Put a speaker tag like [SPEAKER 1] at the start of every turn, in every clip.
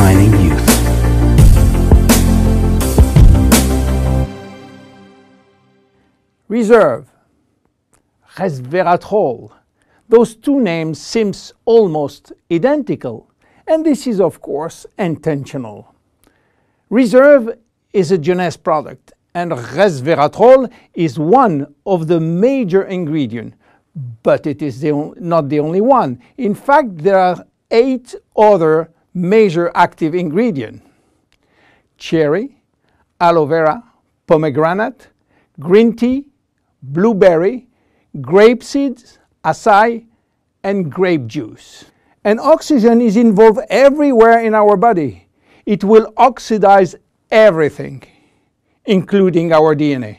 [SPEAKER 1] redefining youth.
[SPEAKER 2] Reserve, Resveratrol. Those two names seem almost identical, and this is of course intentional. Reserve is a JEUNESSE product, and Resveratrol is one of the major ingredients, but it is not the only one. In fact, there are 8 other major active ingredients: cherry, aloe vera, pomegranate, green tea, blueberry, grape seeds, acai, and grape juice. And oxygen is involved everywhere in our body. It will oxidize everything, including our DNA.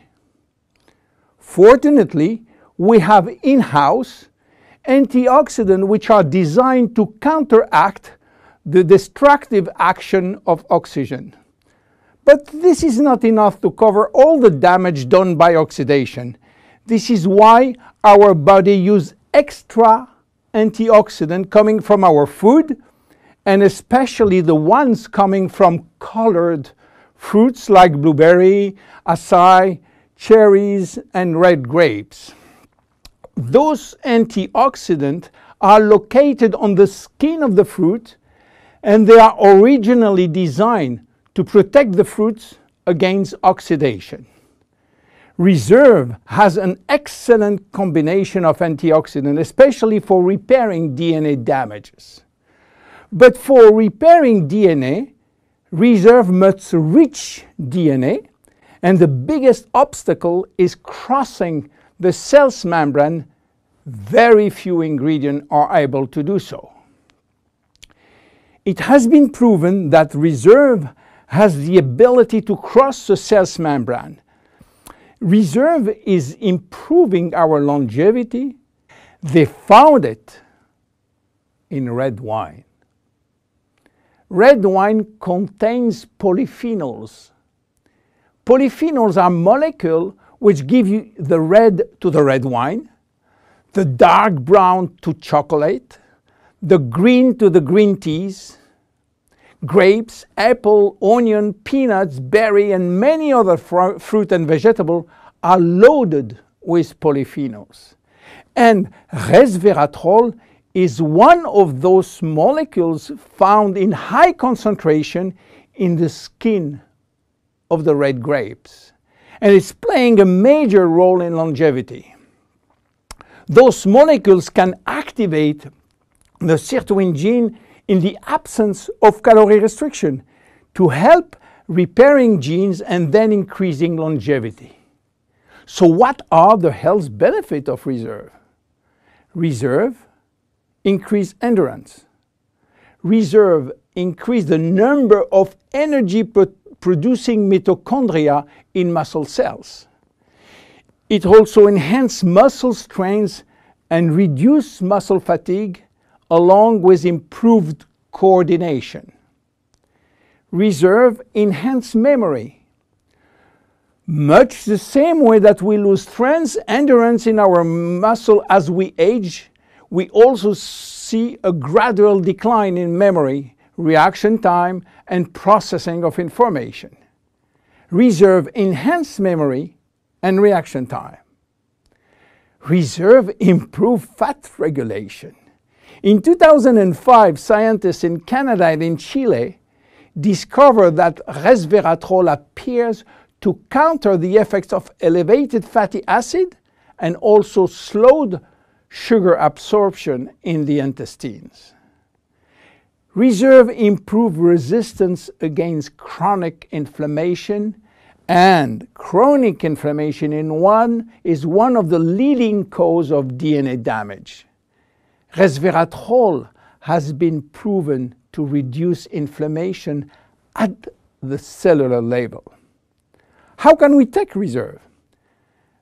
[SPEAKER 2] Fortunately, we have in-house antioxidants which are designed to counteract the destructive action of oxygen. But this is not enough to cover all the damage done by oxidation. This is why our body uses extra antioxidants coming from our food, and especially the ones coming from colored fruits like blueberry, acai, cherries, and red grapes. Those antioxidants are located on the skin of the fruit, and they are originally designed to protect the fruits against oxidation. Reserve has an excellent combination of antioxidants, especially for repairing DNA damages. But for repairing DNA, Reserve must reach DNA, and the biggest obstacle is crossing the cell's membrane. Very few ingredients are able to do so. It has been proven that Reserve has the ability to cross the cell's membrane. Reserve is improving our longevity. They found it in red wine. Red wine contains polyphenols. Polyphenols are molecules which give you the red to the red wine, the dark brown to chocolate, the green to the green teas. Grapes, apple, onion, peanuts, berry, and many other fruit and vegetables are loaded with polyphenols. And resveratrol is one of those molecules found in high concentration in the skin of the red grapes. And it's playing a major role in longevity. Those molecules can activate the sirtuin gene in the absence of calorie restriction to help repairing genes and then increasing longevity. So what are the health benefits of Reserve? Reserve increase endurance. Reserve increase the number of energy-producing mitochondria in muscle cells. It also enhances muscle strength and reduces muscle fatigue, along with improved coordination. Reserve enhances memory. Much the same way that we lose strength, endurance in our muscle as we age, we also see a gradual decline in memory, reaction time, and processing of information. Reserve enhances memory and reaction time. Reserve improves fat regulation. In 2005, scientists in Canada and in Chile discovered that resveratrol appears to counter the effects of elevated fatty acid and also slowed sugar absorption in the intestines. Reserve improves resistance against chronic inflammation, and chronic inflammation is one of the leading causes of DNA damage. Resveratrol has been proven to reduce inflammation at the cellular level. How can we take Reserve?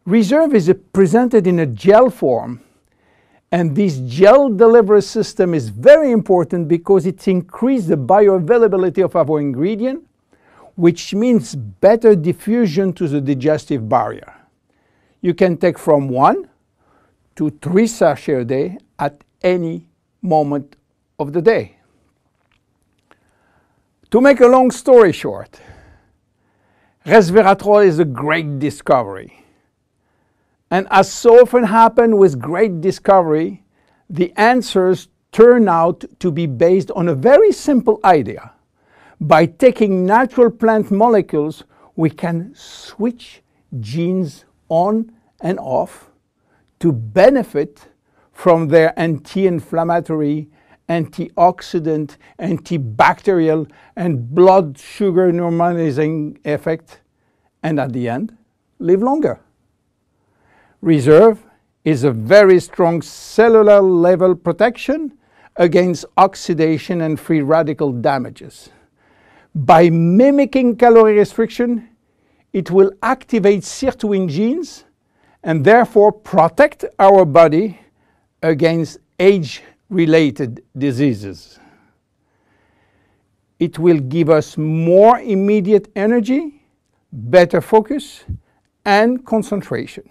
[SPEAKER 2] Reserve is presented in a gel form, and this gel delivery system is very important because it increases the bioavailability of our ingredient, which means better diffusion to the digestive barrier. You can take from 1 to 3 sachets a day at any moment of the day. To make a long story short, resveratrol is a great discovery. And as so often happens with great discovery, the answers turn out to be based on a very simple idea. By taking natural plant molecules, we can switch genes on and off to benefit from their anti-inflammatory, antioxidant, antibacterial, and blood sugar normalizing effect, and at the end, live longer. Reserve is a very strong cellular level protection against oxidation and free radical damages. By mimicking calorie restriction, it will activate sirtuin genes and therefore protect our body against age-related diseases. It will give us more immediate energy, better focus, and concentration.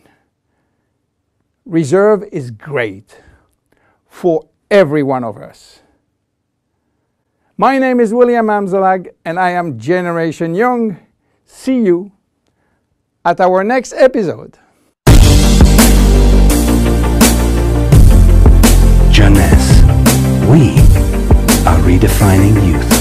[SPEAKER 2] Reserve is great for every one of us. My name is William Amzalag and I am Generation Young. See you at our next episode.
[SPEAKER 1] JEUNESSE. We are redefining youth.